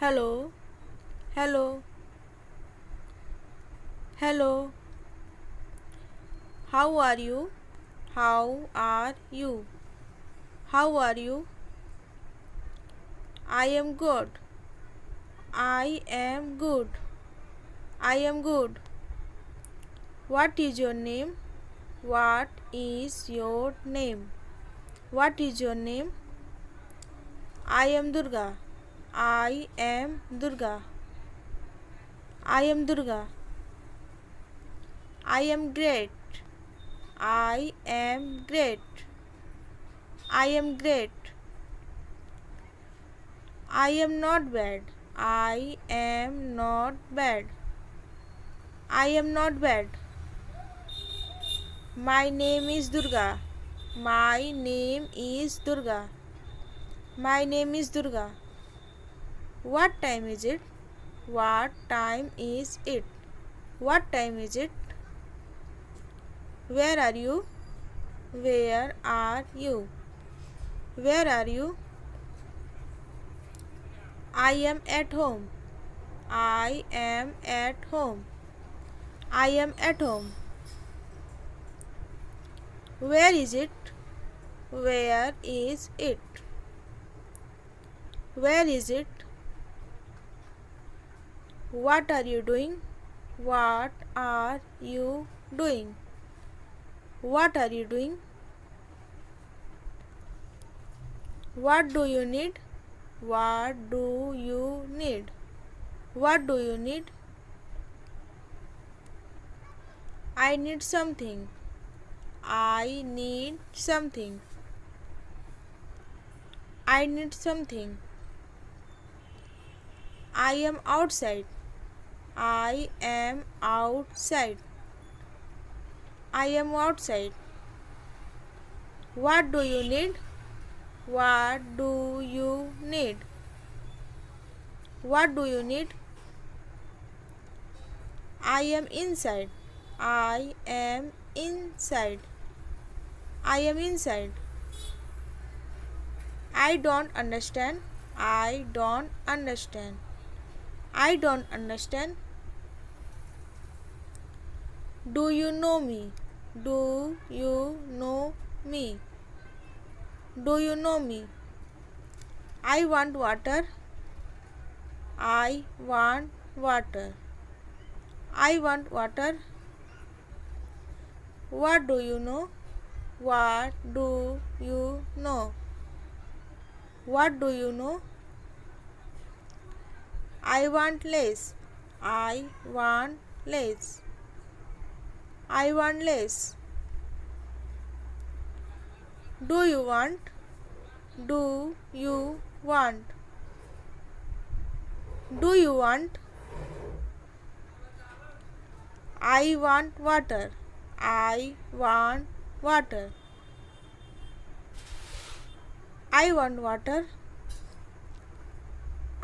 Hello, hello, hello. How are you? How are you? How are you? I am good. I am good. I am good. What is your name? What is your name? What is your name? I am Durga. I am Durga. I am Durga. I am great. I am great. I am great. I am not bad. I am not bad. I am not bad. My name is Durga. My name is Durga. My name is Durga. What time is it? What time is it? What time is it? Where are you? Where are you? Where are you? I am at home. I am at home. I am at home. Where is it? Where is it? Where is it? What are you doing? What are you doing? What are you doing? What do you need? What do you need? What do you need? I need something. I need something. I need something. I am outside. I am outside. I am outside. What do you need? What do you need? What do you need? I am inside. I am inside. I am inside. I don't understand. I don't understand. I don't understand. Do you know me? Do you know me? Do you know me? I want water. I want water. I want water. What do you know? What do you know? What do you know? I want lace. I want lace. I want lace. Do you want? Do you want? Do you want? I want water. I want water. I want water.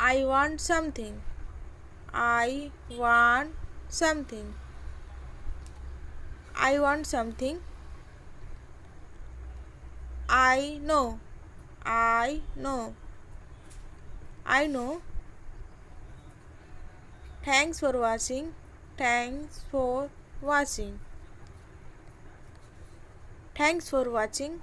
I want something. I want something. I want something. I know. I know. I know. Thanks for watching. Thanks for watching. Thanks for watching.